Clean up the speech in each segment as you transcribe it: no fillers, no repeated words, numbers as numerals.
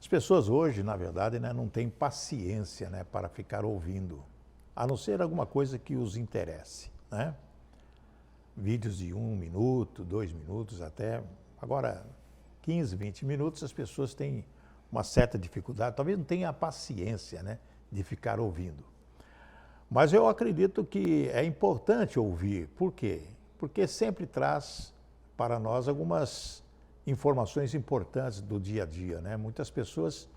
As pessoas hoje, na verdade, né, não têm paciência, né, para ficar ouvindo, a não ser alguma coisa que os interesse, né? Vídeos de 1 minuto, 2 minutos até. Agora, 15, 20 minutos, as pessoas têm uma certa dificuldade, talvez não tenham a paciência, né, de ficar ouvindo. Mas eu acredito que é importante ouvir. Por quê? Porque sempre traz para nós algumas informações importantes do dia a dia, né? Muitas pessoas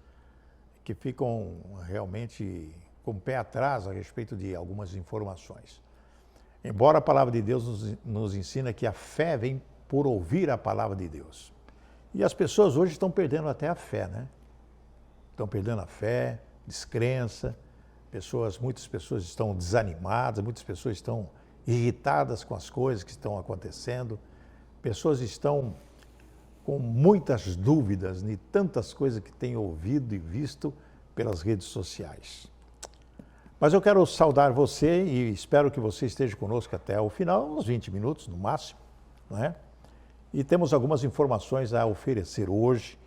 que ficam realmente com o pé atrás a respeito de algumas informações. Embora a palavra de Deus nos ensina que a fé vem por ouvir a palavra de Deus. E as pessoas hoje estão perdendo até a fé, né? Estão perdendo a fé, descrença, muitas pessoas estão desanimadas, muitas pessoas estão irritadas com as coisas que estão acontecendo, pessoas estão com muitas dúvidas de tantas coisas que têm ouvido e visto pelas redes sociais. Mas eu quero saudar você e espero que você esteja conosco até o final, uns 20 minutos no máximo, né? E temos algumas informações a oferecer hoje.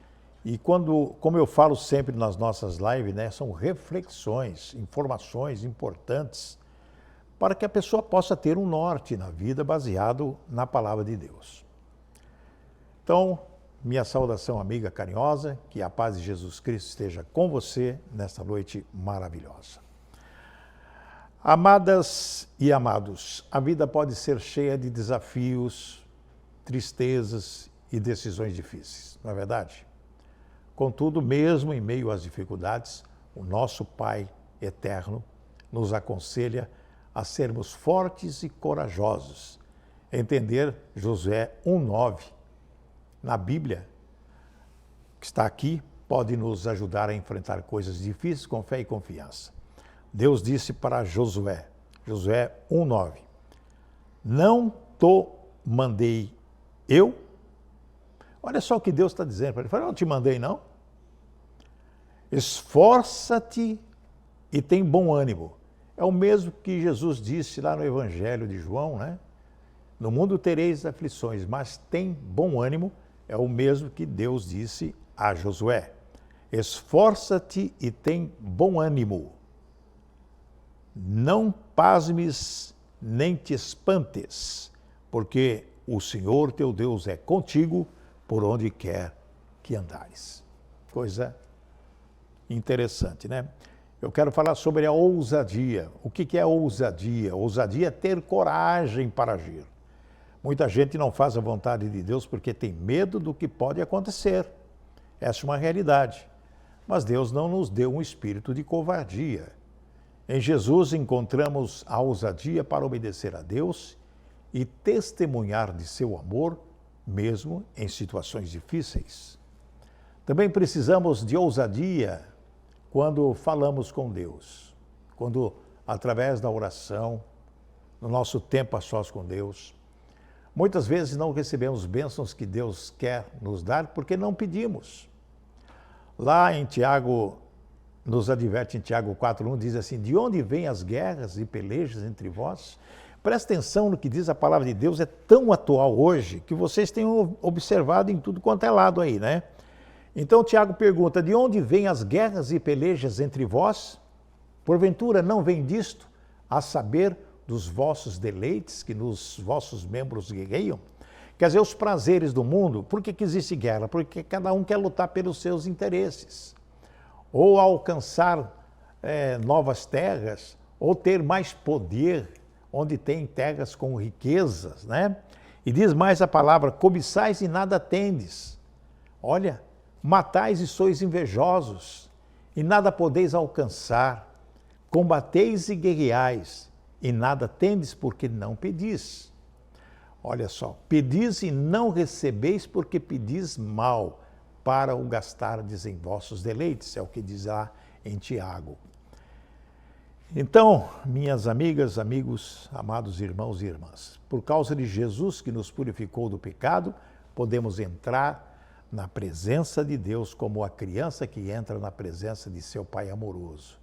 E como eu falo sempre nas nossas lives, né, são reflexões, informações importantes para que a pessoa possa ter um norte na vida baseado na palavra de Deus. Então, minha saudação amiga carinhosa, que a paz de Jesus Cristo esteja com você nesta noite maravilhosa. Amadas e amados, a vida pode ser cheia de desafios, tristezas e decisões difíceis, não é verdade? Contudo, mesmo em meio às dificuldades, o nosso Pai eterno nos aconselha a sermos fortes e corajosos. Entender Josué 1:9 na Bíblia, que está aqui, pode nos ajudar a enfrentar coisas difíceis com fé e confiança. Deus disse para Josué 1:9, não te mandei eu? Olha só o que Deus está dizendo para ele. Ele falou, não te mandei não? Esforça-te e tem bom ânimo. É o mesmo que Jesus disse lá no Evangelho de João, né? No mundo tereis aflições, mas tem bom ânimo. É o mesmo que Deus disse a Josué. Esforça-te e tem bom ânimo. Não pasmes nem te espantes, porque o Senhor teu Deus é contigo por onde quer que andares. Coisa interessante, né? Eu quero falar sobre a ousadia. O que é ousadia? Ousadia é ter coragem para agir. Muita gente não faz a vontade de Deus porque tem medo do que pode acontecer. Essa é uma realidade. Mas Deus não nos deu um espírito de covardia. Em Jesus encontramos a ousadia para obedecer a Deus e testemunhar de seu amor, mesmo em situações difíceis. Também precisamos de ousadia quando falamos com Deus, quando, através da oração, no nosso tempo a sós com Deus, muitas vezes não recebemos bênçãos que Deus quer nos dar porque não pedimos. Lá em Tiago, nos adverte em Tiago 4:1, diz assim, de onde vêm as guerras e pelejas entre vós? Presta atenção no que diz a palavra de Deus, é tão atual hoje que vocês têm observado em tudo quanto é lado aí, né? Então Tiago pergunta, de onde vêm as guerras e pelejas entre vós? Porventura não vem disto, a saber dos vossos deleites que nos vossos membros guerreiam? Quer dizer, os prazeres do mundo, por que existe guerra? Porque cada um quer lutar pelos seus interesses. Ou alcançar novas terras, ou ter mais poder, onde tem terras com riquezas, né? E diz mais a palavra, cobiçais e nada tendes. Olha, matais e sois invejosos, e nada podeis alcançar. Combateis e guerreais, e nada tendes porque não pedis. Olha só, pedis e não recebeis porque pedis mal, para o gastardes em vossos deleites, é o que diz lá em Tiago. Então, minhas amigas, amigos, amados irmãos e irmãs, por causa de Jesus que nos purificou do pecado, podemos entrar na presença de Deus como a criança que entra na presença de seu Pai amoroso.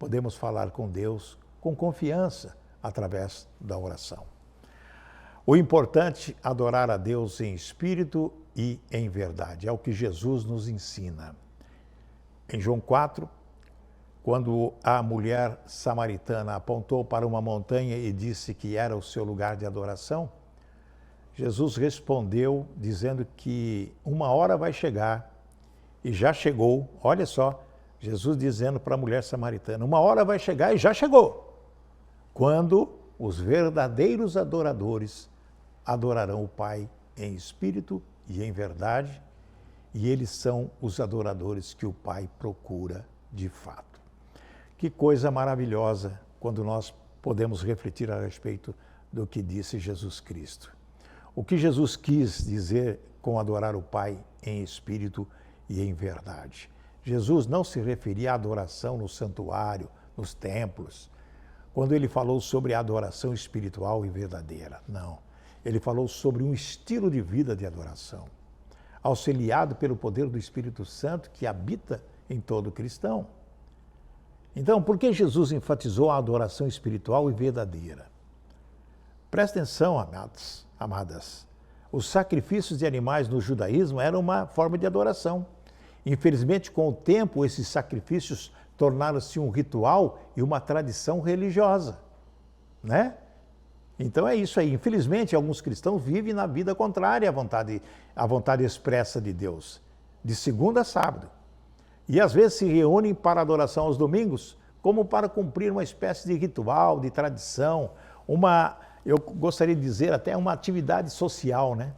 Podemos falar com Deus com confiança através da oração. O importante é adorar a Deus em espírito e em verdade. É o que Jesus nos ensina. Em João 4, quando a mulher samaritana apontou para uma montanha e disse que era o seu lugar de adoração, Jesus respondeu dizendo que uma hora vai chegar, e já chegou. Olha só, Jesus dizendo para a mulher samaritana, uma hora vai chegar e já chegou, quando os verdadeiros adoradores adorarão o Pai em espírito e em verdade, e eles são os adoradores que o Pai procura de fato. Que coisa maravilhosa quando nós podemos refletir a respeito do que disse Jesus Cristo. O que Jesus quis dizer com adorar o Pai em espírito e em verdade. Jesus não se referia à adoração no santuário, nos templos, quando ele falou sobre a adoração espiritual e verdadeira. Não. Ele falou sobre um estilo de vida de adoração, auxiliado pelo poder do Espírito Santo que habita em todo cristão. Então, por que Jesus enfatizou a adoração espiritual e verdadeira? Presta atenção, amadas. Os sacrifícios de animais no judaísmo eram uma forma de adoração. Infelizmente, com o tempo, esses sacrifícios tornaram-se um ritual e uma tradição religiosa, né? Então é isso aí. Infelizmente, alguns cristãos vivem na vida contrária à vontade expressa de Deus, de segunda a sábado. E às vezes se reúnem para adoração aos domingos, como para cumprir uma espécie de ritual, de tradição, eu gostaria de dizer até uma atividade social, né?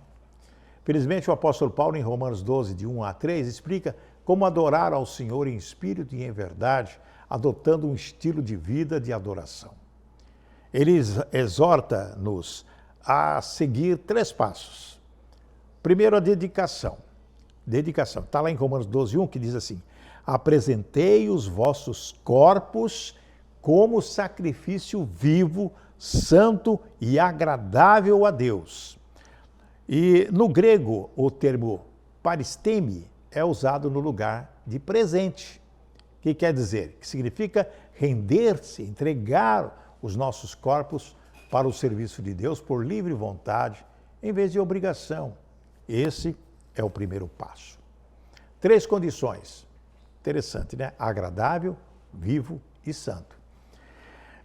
Felizmente o apóstolo Paulo, em Romanos 12, de 1 a 3, explica como adorar ao Senhor em espírito e em verdade, adotando um estilo de vida de adoração. Ele exorta-nos a seguir 3 passos. Primeiro, a dedicação. Dedicação. Está lá em Romanos 12, 1, que diz assim: apresentei os vossos corpos como sacrifício vivo, santo e agradável a Deus. E no grego, o termo paristeme é usado no lugar de presente. O que quer dizer? Que significa render-se, entregar os nossos corpos para o serviço de Deus por livre vontade, em vez de obrigação. Esse é o primeiro passo. 3 condições. Interessante, né? Agradável, vivo e santo.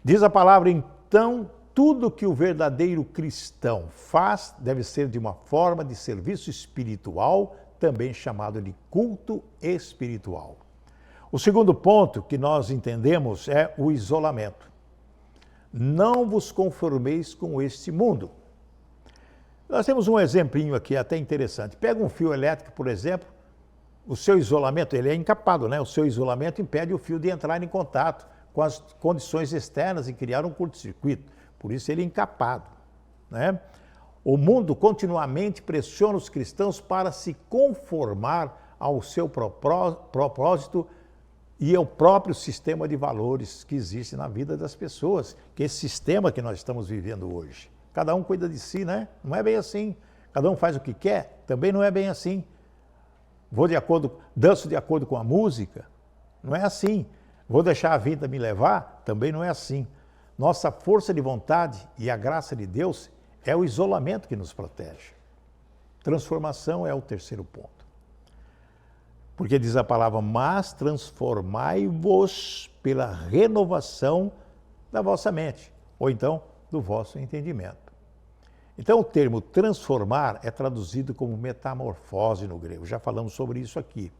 Diz a palavra, então, tudo que o verdadeiro cristão faz deve ser de uma forma de serviço espiritual, também chamado de culto espiritual. O segundo ponto que nós entendemos é o isolamento. Não vos conformeis com este mundo. Nós temos um exemplinho aqui até interessante. Pega um fio elétrico, por exemplo, o seu isolamento, ele é encapado, né? O seu isolamento impede o fio de entrar em contato com as condições externas e criar um curto-circuito. Por isso ele é encapado, né? O mundo continuamente pressiona os cristãos para se conformar ao seu propósito e ao próprio sistema de valores que existe na vida das pessoas, que é esse sistema que nós estamos vivendo hoje. Cada um cuida de si, né? Não é bem assim. Cada um faz o que quer, também não é bem assim. Danço de acordo com a música, não é assim. Vou deixar a vida me levar, também não é assim. Nossa força de vontade e a graça de Deus é o isolamento que nos protege. Transformação é o terceiro ponto. Porque diz a palavra, mas transformai-vos pela renovação da vossa mente, ou então do vosso entendimento. Então o termo transformar é traduzido como metamorfose no grego, já falamos sobre isso aqui.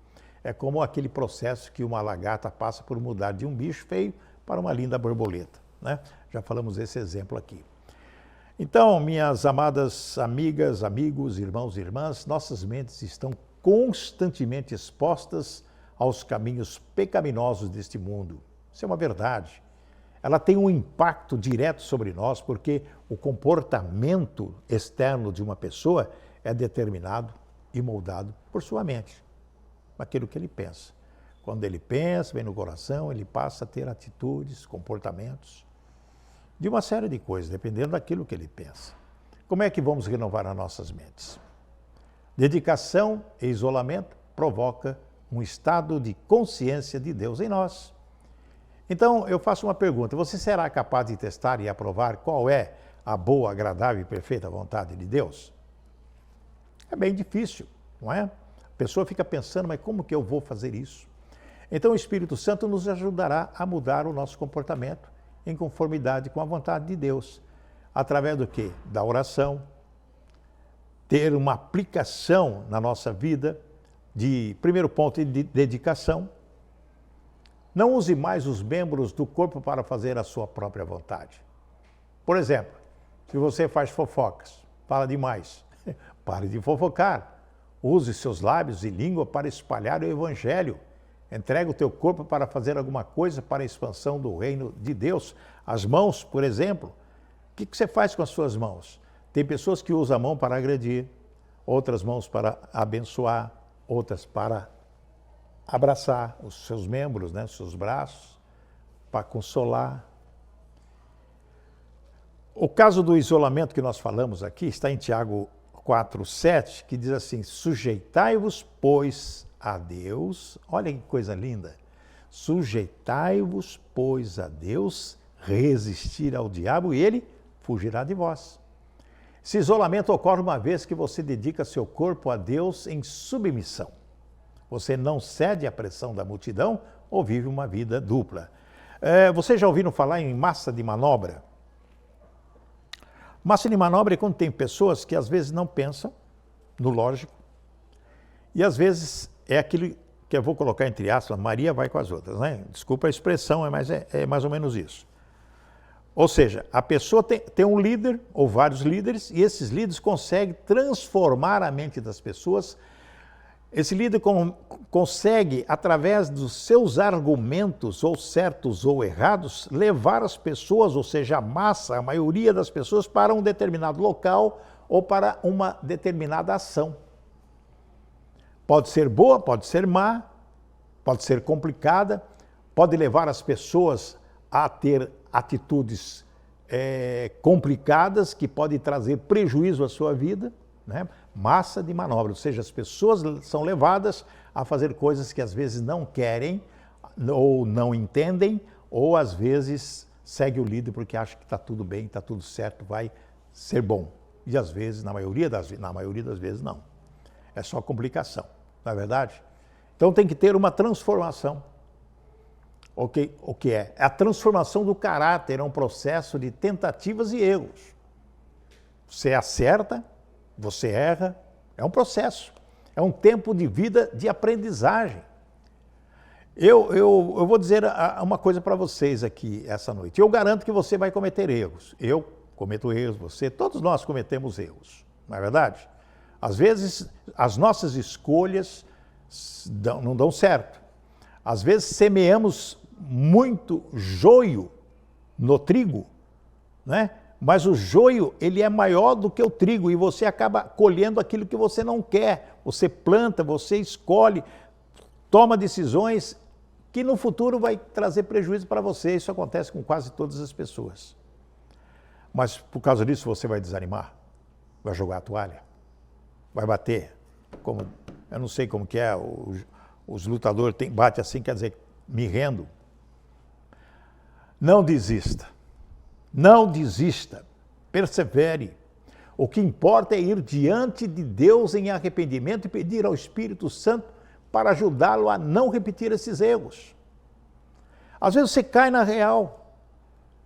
É como aquele processo que uma lagarta passa por mudar de um bicho feio para uma linda borboleta, né? Já falamos desse exemplo aqui. Então, minhas amadas amigas, amigos, irmãos e irmãs, nossas mentes estão constantemente expostas aos caminhos pecaminosos deste mundo. Isso é uma verdade. Ela tem um impacto direto sobre nós, porque o comportamento externo de uma pessoa é determinado e moldado por sua mente, aquilo que ele pensa. Quando ele pensa, vem no coração, ele passa a ter atitudes, comportamentos, de uma série de coisas, dependendo daquilo que ele pensa. Como é que vamos renovar as nossas mentes? Dedicação e isolamento provoca um estado de consciência de Deus em nós. Então, eu faço uma pergunta. Você será capaz de testar e aprovar qual é a boa, agradável e perfeita vontade de Deus? É bem difícil, não é? A pessoa fica pensando, mas como que eu vou fazer isso? Então o Espírito Santo nos ajudará a mudar o nosso comportamento em conformidade com a vontade de Deus. Através do quê? Da oração, ter uma aplicação na nossa vida de, primeiro ponto, de dedicação. Não use mais os membros do corpo para fazer a sua própria vontade. Por exemplo, se você faz fofocas, fala demais, pare de fofocar. Use seus lábios e língua para espalhar o Evangelho. Entrega o teu corpo para fazer alguma coisa para a expansão do reino de Deus. As mãos, por exemplo, o que você faz com as suas mãos? Tem pessoas que usam a mão para agredir, outras mãos para abençoar, outras para abraçar os seus membros, né, os seus braços, para consolar. O caso do isolamento que nós falamos aqui está em Tiago 4:7, que diz assim: sujeitai-vos, pois, a Deus. Olha que coisa linda. Sujeitai-vos, pois, a Deus, resistir ao diabo e ele fugirá de vós. Esse isolamento ocorre uma vez que você dedica seu corpo a Deus em submissão. Você não cede à pressão da multidão ou vive uma vida dupla. Vocês já ouviram falar em massa de manobra? Massa de manobra é quando tem pessoas que às vezes não pensam no lógico e às vezes é aquilo que eu vou colocar entre aspas, Maria vai com as outras, né? Desculpa a expressão, mas é mais ou menos isso. Ou seja, a pessoa tem um líder ou vários líderes e esses líderes conseguem transformar a mente das pessoas. Esse líder consegue, através dos seus argumentos, ou certos ou errados, levar as pessoas, ou seja, a massa, a maioria das pessoas, para um determinado local ou para uma determinada ação. Pode ser boa, pode ser má, pode ser complicada, pode levar as pessoas a ter atitudes complicadas que podem trazer prejuízo à sua vida, né? Massa de manobra, ou seja, as pessoas são levadas a fazer coisas que às vezes não querem ou não entendem, ou às vezes segue o líder porque acha que está tudo bem, está tudo certo, vai ser bom. E às vezes, na maioria das vezes, não. É só complicação, não é verdade? Então tem que ter uma transformação. O que é? A transformação do caráter é um processo de tentativas e erros. Você acerta, você erra, é um processo, é um tempo de vida de aprendizagem. Eu vou dizer uma coisa para vocês aqui essa noite. Eu garanto que você vai cometer erros. Eu cometo erros, você, todos nós cometemos erros, não é verdade? Às vezes as nossas escolhas não dão certo. Às vezes semeamos muito joio no trigo, né? Mas o joio, ele é maior do que o trigo e você acaba colhendo aquilo que você não quer. Você planta, você escolhe, toma decisões que no futuro vai trazer prejuízo para você. Isso acontece com quase todas as pessoas. Mas por causa disso você vai desanimar, vai jogar a toalha, vai bater. Eu não sei como que é, os lutadores batem assim, quer dizer, me rendo. Não desista. Não desista, persevere. O que importa é ir diante de Deus em arrependimento e pedir ao Espírito Santo para ajudá-lo a não repetir esses erros. Às vezes você cai na real,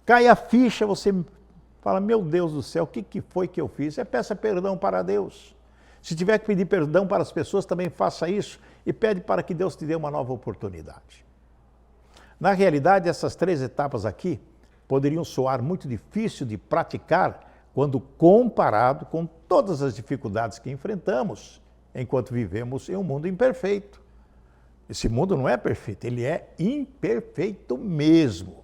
cai a ficha, você fala, meu Deus do céu, o que foi que eu fiz? Peça perdão para Deus. Se tiver que pedir perdão para as pessoas, também faça isso e pede para que Deus te dê uma nova oportunidade. Na realidade, essas 3 etapas aqui poderiam soar muito difícil de praticar quando comparado com todas as dificuldades que enfrentamos enquanto vivemos em um mundo imperfeito. Esse mundo não é perfeito, ele é imperfeito mesmo.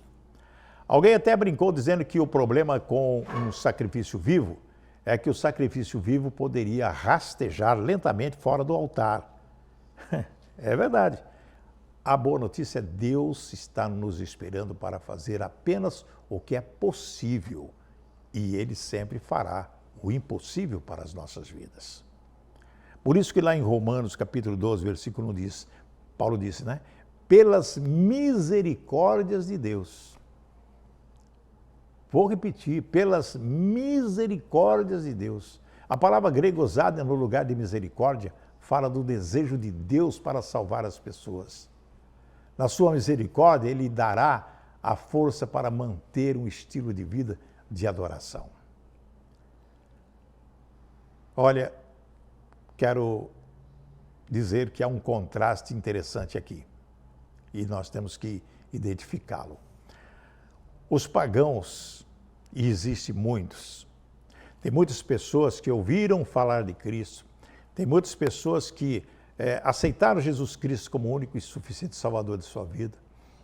Alguém até brincou dizendo que o problema com um sacrifício vivo é que o sacrifício vivo poderia rastejar lentamente fora do altar. É verdade. A boa notícia é que Deus está nos esperando para fazer apenas o que é possível e Ele sempre fará o impossível para as nossas vidas. Por isso que lá em Romanos capítulo 12, versículo 1 diz, Paulo disse, né? Pelas misericórdias de Deus. Vou repetir, pelas misericórdias de Deus. A palavra grega usada no lugar de misericórdia fala do desejo de Deus para salvar as pessoas. Na sua misericórdia, Ele dará a força para manter um estilo de vida de adoração. Olha, quero dizer que há um contraste interessante aqui e nós temos que identificá-lo. Os pagãos, e existem muitos, tem muitas pessoas que ouviram falar de Cristo, tem muitas pessoas que aceitaram Jesus Cristo como único e suficiente Salvador de sua vida,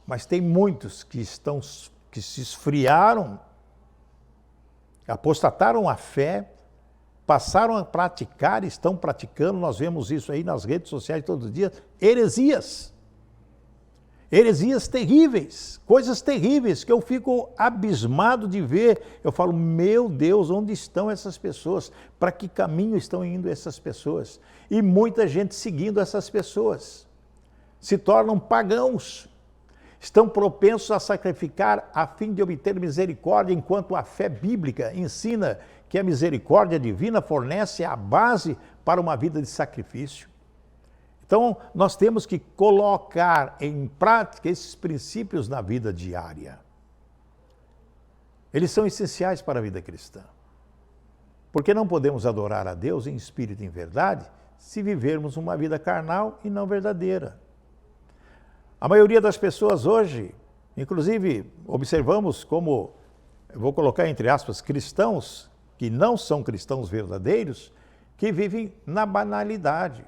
mas tem muitos que se esfriaram, apostataram a fé, passaram a praticar, estão praticando, nós vemos isso aí nas redes sociais todos os dias, heresias. Heresias terríveis, coisas terríveis que eu fico abismado de ver. Eu falo, meu Deus, onde estão essas pessoas? Para que caminho estão indo essas pessoas? E muita gente seguindo essas pessoas. Se tornam pagãos. Estão propensos a sacrificar a fim de obter misericórdia, enquanto a fé bíblica ensina que a misericórdia divina fornece a base para uma vida de sacrifício. Então, nós temos que colocar em prática esses princípios na vida diária. Eles são essenciais para a vida cristã. Porque não podemos adorar a Deus em espírito e em verdade se vivermos uma vida carnal e não verdadeira. A maioria das pessoas hoje, inclusive observamos como, eu vou colocar entre aspas, cristãos, que não são cristãos verdadeiros, que vivem na banalidade.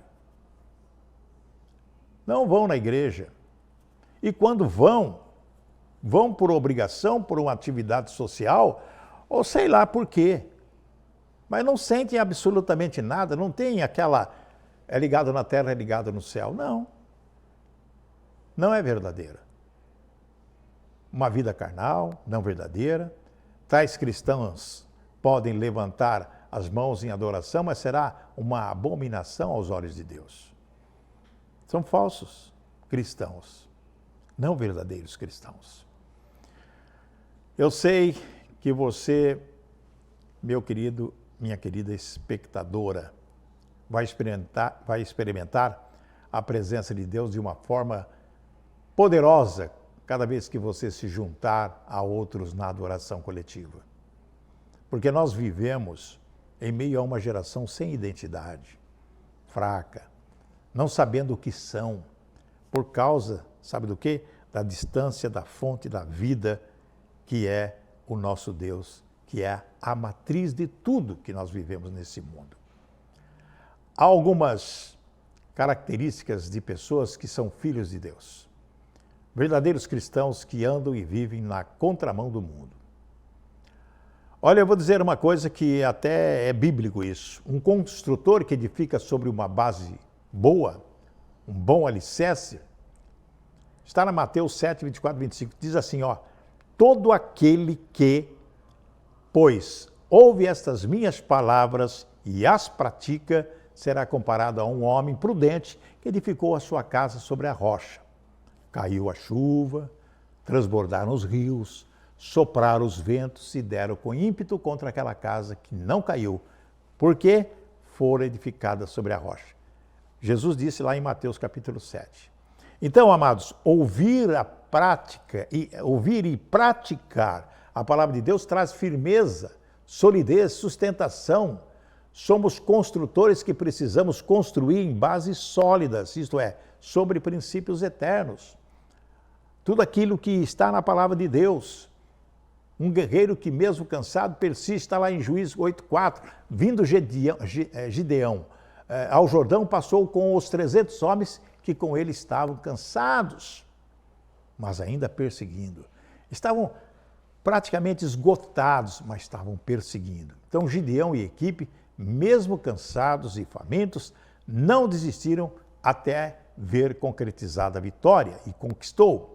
Não vão na igreja. E quando vão por obrigação, por uma atividade social, ou sei lá por quê. Mas não sentem absolutamente nada, não tem aquela, é ligado na terra, é ligado no céu. Não. Não é verdadeira. Uma vida carnal, não verdadeira. Tais cristãos podem levantar as mãos em adoração, mas será uma abominação aos olhos de Deus. São falsos cristãos, não verdadeiros cristãos. Eu sei que você, meu querido, minha querida espectadora, vai experimentar a presença de Deus de uma forma poderosa cada vez que você se juntar a outros na adoração coletiva. Porque nós vivemos em meio a uma geração sem identidade, fraca, não sabendo o que são, por causa, sabe do quê? Da distância da fonte da vida, que é o nosso Deus, que é a matriz de tudo que nós vivemos nesse mundo. Há algumas características de pessoas que são filhos de Deus, verdadeiros cristãos que andam e vivem na contramão do mundo. Olha, eu vou dizer uma coisa que até é bíblico isso. Um construtor que edifica sobre uma base boa, um bom alicerce, está na Mateus 7, 24, 25, diz assim, todo aquele que, pois, ouve estas minhas palavras e as pratica, será comparado a um homem prudente que edificou a sua casa sobre a rocha. Caiu a chuva, transbordaram os rios, sopraram os ventos e deram com ímpeto contra aquela casa que não caiu, porque fora edificada sobre a rocha. Jesus disse lá em Mateus capítulo 7. Então, amados, ouvir e praticar a palavra de Deus traz firmeza, solidez, sustentação. Somos construtores que precisamos construir em bases sólidas, isto é, sobre princípios eternos. Tudo aquilo que está na palavra de Deus. Um guerreiro que mesmo cansado persiste, está lá em Juízes 8:4, vindo Gideão ao Jordão, passou com os 300 homens que com ele estavam cansados, mas ainda perseguindo. Estavam praticamente esgotados, mas estavam perseguindo. Então Gideão e equipe, mesmo cansados e famintos, não desistiram até ver concretizada a vitória e conquistou.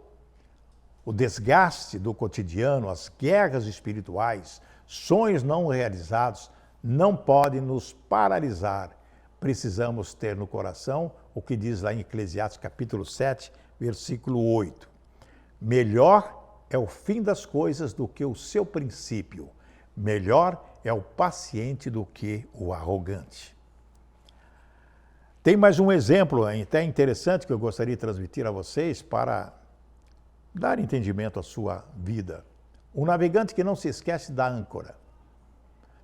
O desgaste do cotidiano, as guerras espirituais, sonhos não realizados, não podem nos paralisar. Precisamos ter no coração o que diz lá em Eclesiastes capítulo 7, versículo 8. Melhor é o fim das coisas do que o seu princípio. Melhor é o paciente do que o arrogante. Tem mais um exemplo até interessante que eu gostaria de transmitir a vocês para dar entendimento à sua vida. Um navegante que não se esquece da âncora.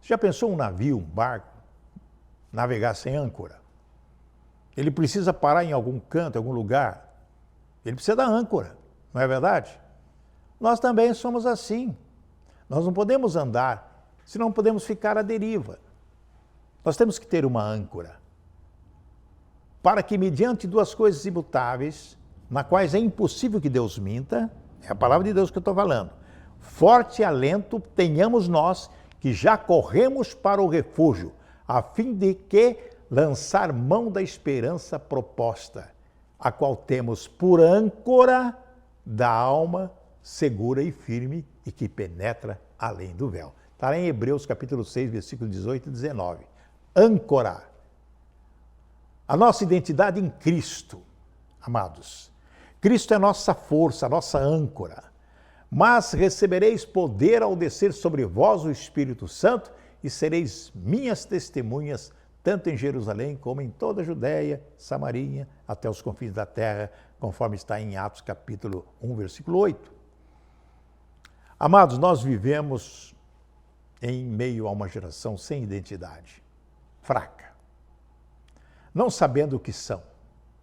Você já pensou um navio, um barco, navegar sem âncora? Ele precisa parar em algum canto, em algum lugar. Ele precisa da âncora, não é verdade? Nós também somos assim. Nós não podemos andar, senão podemos ficar à deriva. Nós temos que ter uma âncora. Para que, mediante duas coisas imutáveis, na quais é impossível que Deus minta, é a palavra de Deus que eu estou falando, forte alento tenhamos nós que já corremos para o refúgio, a fim de que lançar mão da esperança proposta, a qual temos por âncora da alma segura e firme e que penetra além do véu. Está lá em Hebreus capítulo 6, versículo 18 e 19. Âncora. A nossa identidade em Cristo, amados. Cristo é nossa força, nossa âncora. Mas recebereis poder ao descer sobre vós o Espírito Santo e sereis minhas testemunhas, tanto em Jerusalém como em toda a Judéia, Samaria, até os confins da terra, conforme está em Atos capítulo 1, versículo 8. Amados, nós vivemos em meio a uma geração sem identidade, fraca, não sabendo o que são,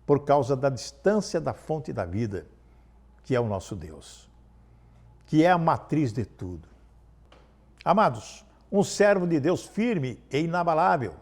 por causa da distância da fonte da vida, que é o nosso Deus, que é a matriz de tudo. Amados, um servo de Deus firme e inabalável,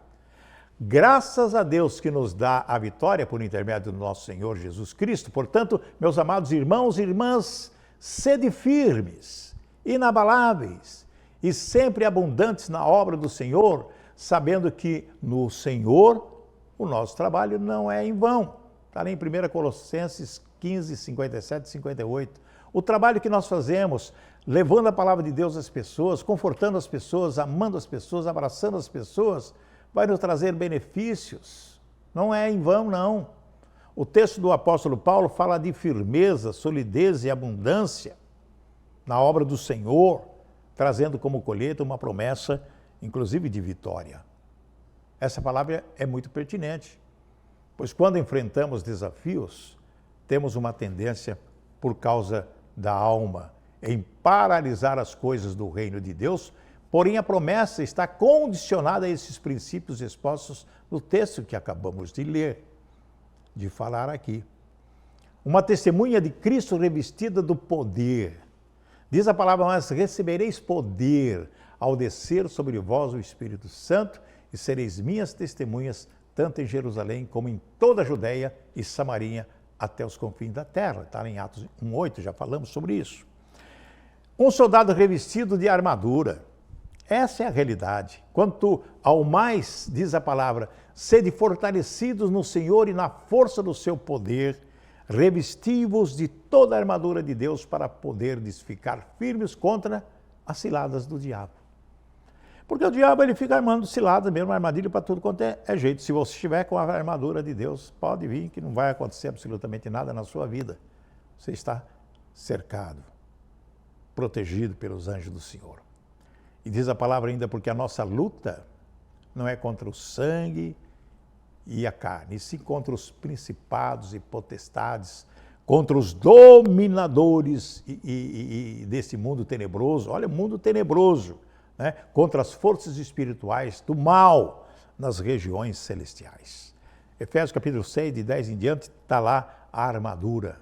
graças a Deus que nos dá a vitória por intermédio do nosso Senhor Jesus Cristo. Portanto, meus amados irmãos e irmãs, sede firmes, inabaláveis e sempre abundantes na obra do Senhor, sabendo que no Senhor o nosso trabalho não é em vão. Está lá em 1 Colossenses 15, 57 e 58. O trabalho que nós fazemos, levando a palavra de Deus às pessoas, confortando as pessoas, amando as pessoas, abraçando as pessoas, vai nos trazer benefícios. Não é em vão, não. O texto do apóstolo Paulo fala de firmeza, solidez e abundância na obra do Senhor, trazendo como colheita uma promessa, inclusive de vitória. Essa palavra é muito pertinente, pois quando enfrentamos desafios, temos uma tendência, por causa da alma, em paralisar as coisas do reino de Deus, porém a promessa está condicionada a esses princípios expostos no texto que acabamos de ler, de falar aqui. Uma testemunha de Cristo revestida do poder. Diz a palavra, mas recebereis poder ao descer sobre vós o Espírito Santo e sereis minhas testemunhas, tanto em Jerusalém como em toda a Judéia e Samaria, até os confins da terra. Está em Atos 1:8, já falamos sobre isso. Um soldado revestido de armadura. Essa é a realidade. Quanto ao mais, diz a palavra, sede fortalecidos no Senhor e na força do seu poder, revesti-vos de toda a armadura de Deus para poderdes ficar firmes contra as ciladas do diabo. Porque o diabo ele fica armando cilada, mesmo armadilha para tudo quanto é jeito. Se você estiver com a armadura de Deus, pode vir que não vai acontecer absolutamente nada na sua vida. Você está cercado, protegido pelos anjos do Senhor. E diz a palavra ainda, porque a nossa luta não é contra o sangue e a carne, e sim contra os principados e potestades, contra os dominadores desse mundo tenebroso. Olha, mundo tenebroso, né? Contra as forças espirituais do mal nas regiões celestiais. Efésios capítulo 6, de 10 em diante, está lá a armadura.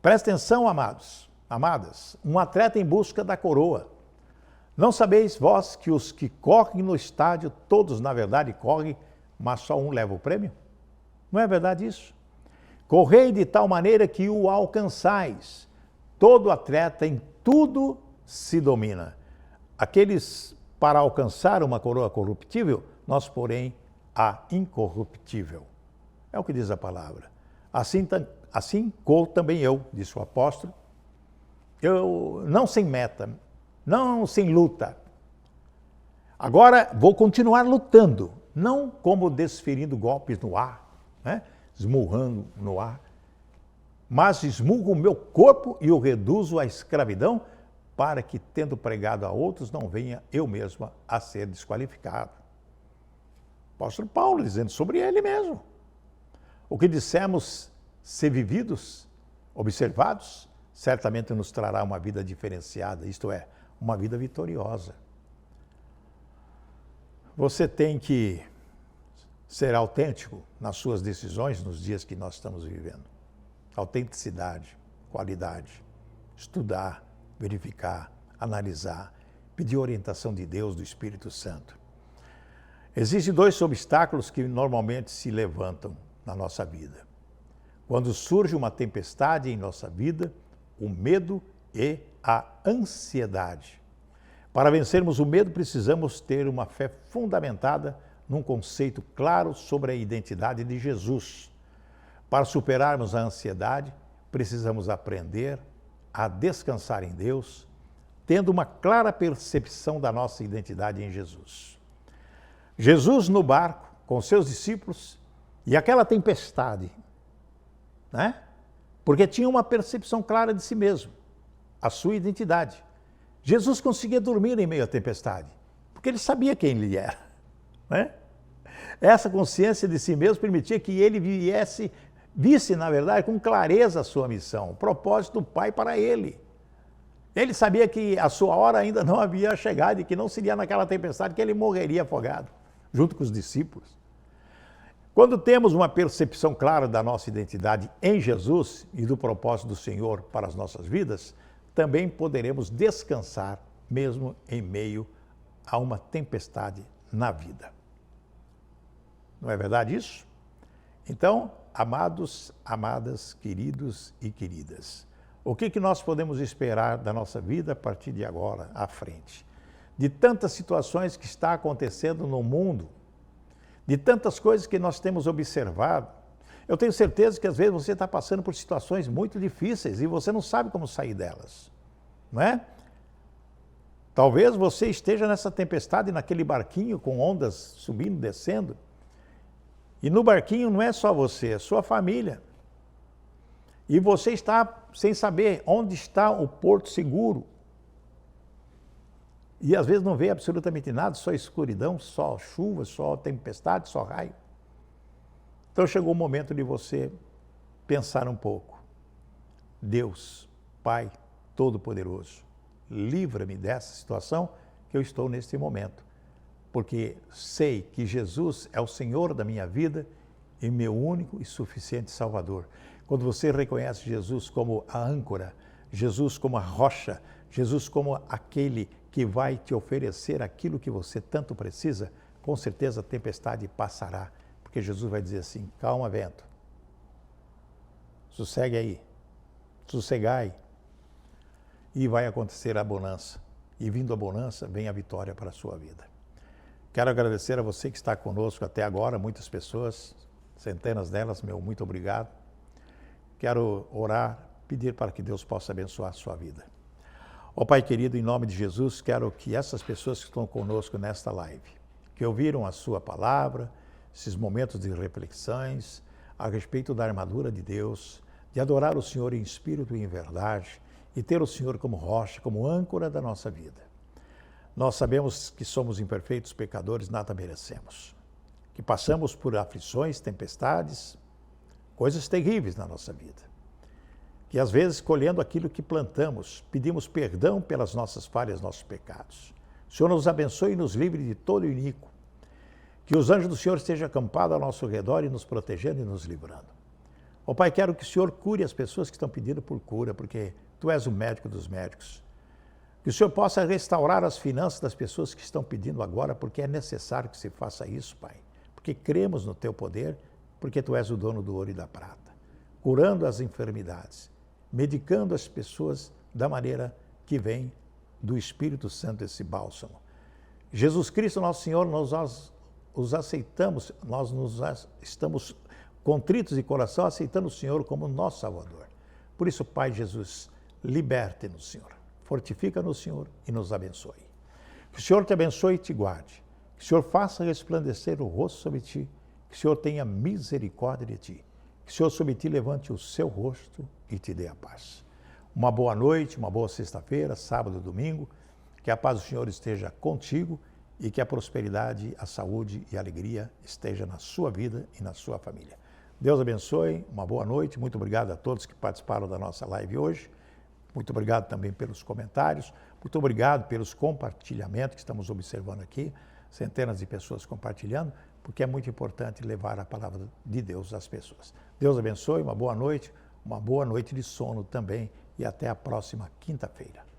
Presta atenção, amados, amadas, um atleta em busca da coroa. Não sabeis vós que os que correm no estádio, todos na verdade correm, mas só um leva o prêmio? Não é verdade isso? Correi de tal maneira que o alcançais. Todo atleta em tudo se domina. Aqueles para alcançar uma coroa corruptível, nós, porém, a incorruptível. É o que diz a palavra. Assim corro também eu, disse o apóstolo, eu não sem meta, não sem luta. Agora vou continuar lutando, não como desferindo golpes no ar, né? Esmurrando no ar, mas esmurro o meu corpo e o reduzo à escravidão, para que, tendo pregado a outros, não venha eu mesma a ser desqualificado. Apóstolo Paulo dizendo sobre ele mesmo. O que dissemos ser vividos, observados, certamente nos trará uma vida diferenciada, isto é, uma vida vitoriosa. Você tem que ser autêntico nas suas decisões nos dias que nós estamos vivendo. Autenticidade, qualidade, estudar, verificar, analisar, pedir orientação de Deus, do Espírito Santo. Existem dois obstáculos que normalmente se levantam na nossa vida. Quando surge uma tempestade em nossa vida, o medo e a ansiedade. Para vencermos o medo, precisamos ter uma fé fundamentada num conceito claro sobre a identidade de Jesus. Para superarmos a ansiedade, precisamos aprender a descansar em Deus, tendo uma clara percepção da nossa identidade em Jesus. Jesus no barco, com seus discípulos, e aquela tempestade, né? Porque tinha uma percepção clara de si mesmo, a sua identidade. Jesus conseguia dormir em meio à tempestade, porque ele sabia quem ele era, né? Essa consciência de si mesmo permitia que ele visse, na verdade, com clareza a sua missão, o propósito do Pai para ele. Ele sabia que a sua hora ainda não havia chegado e que não seria naquela tempestade que ele morreria afogado, junto com os discípulos. Quando temos uma percepção clara da nossa identidade em Jesus e do propósito do Senhor para as nossas vidas, também poderemos descansar mesmo em meio a uma tempestade na vida. Não é verdade isso? Então, amados, amadas, queridos e queridas, o que nós podemos esperar da nossa vida a partir de agora à frente? De tantas situações que está acontecendo no mundo, de tantas coisas que nós temos observado. Eu tenho certeza que às vezes você está passando por situações muito difíceis e você não sabe como sair delas, não é? Talvez você esteja nessa tempestade, naquele barquinho com ondas subindo, descendo. E no barquinho não é só você, é sua família. E você está sem saber onde está o porto seguro. E às vezes não vê absolutamente nada, só escuridão, só chuva, só tempestade, só raio. Então chegou o momento de você pensar um pouco. Deus, Pai Todo-Poderoso, livra-me dessa situação que eu estou neste momento. Porque sei que Jesus é o Senhor da minha vida e meu único e suficiente Salvador. Quando você reconhece Jesus como a âncora, Jesus como a rocha, Jesus como aquele que vai te oferecer aquilo que você tanto precisa, com certeza a tempestade passará, porque Jesus vai dizer assim: calma, vento, sossegue aí, sossegai, e vai acontecer a bonança. E vindo a bonança, vem a vitória para a sua vida. Quero agradecer a você que está conosco até agora, muitas pessoas, centenas delas, meu muito obrigado. Quero orar, pedir para que Deus possa abençoar a sua vida. Ó Pai querido, em nome de Jesus, quero que essas pessoas que estão conosco nesta live, que ouviram a sua palavra, esses momentos de reflexões a respeito da armadura de Deus, de adorar o Senhor em espírito e em verdade, e ter o Senhor como rocha, como âncora da nossa vida. Nós sabemos que somos imperfeitos pecadores, nada merecemos. Que passamos por aflições, tempestades, coisas terríveis na nossa vida. Que às vezes, colhendo aquilo que plantamos, pedimos perdão pelas nossas falhas, nossos pecados. O Senhor nos abençoe e nos livre de todo iníquo. Que os anjos do Senhor estejam acampados ao nosso redor e nos protegendo e nos livrando. Ó Pai, quero que o Senhor cure as pessoas que estão pedindo por cura, porque Tu és o médico dos médicos. Que o Senhor possa restaurar as finanças das pessoas que estão pedindo agora, porque é necessário que se faça isso, Pai. Porque cremos no Teu poder, porque Tu és o dono do ouro e da prata. Curando as enfermidades, medicando as pessoas da maneira que vem do Espírito Santo esse bálsamo. Jesus Cristo, nosso Senhor, nós os aceitamos, estamos contritos de coração, aceitando o Senhor como nosso Salvador. Por isso, Pai Jesus, liberte-nos, Senhor. Fortifica-nos, Senhor, e nos abençoe. Que o Senhor te abençoe e te guarde. Que o Senhor faça resplandecer o rosto sobre ti. Que o Senhor tenha misericórdia de ti. Que o Senhor sobre ti levante o seu rosto e te dê a paz. Uma boa noite, uma boa sexta-feira, sábado, domingo. Que a paz do Senhor esteja contigo e que a prosperidade, a saúde e a alegria esteja na sua vida e na sua família. Deus abençoe, uma boa noite. Muito obrigado a todos que participaram da nossa live hoje. Muito obrigado também pelos comentários. Muito obrigado pelos compartilhamentos que estamos observando aqui. Centenas de pessoas compartilhando, porque é muito importante levar a palavra de Deus às pessoas. Deus abençoe, uma boa noite de sono também e até a próxima quinta-feira.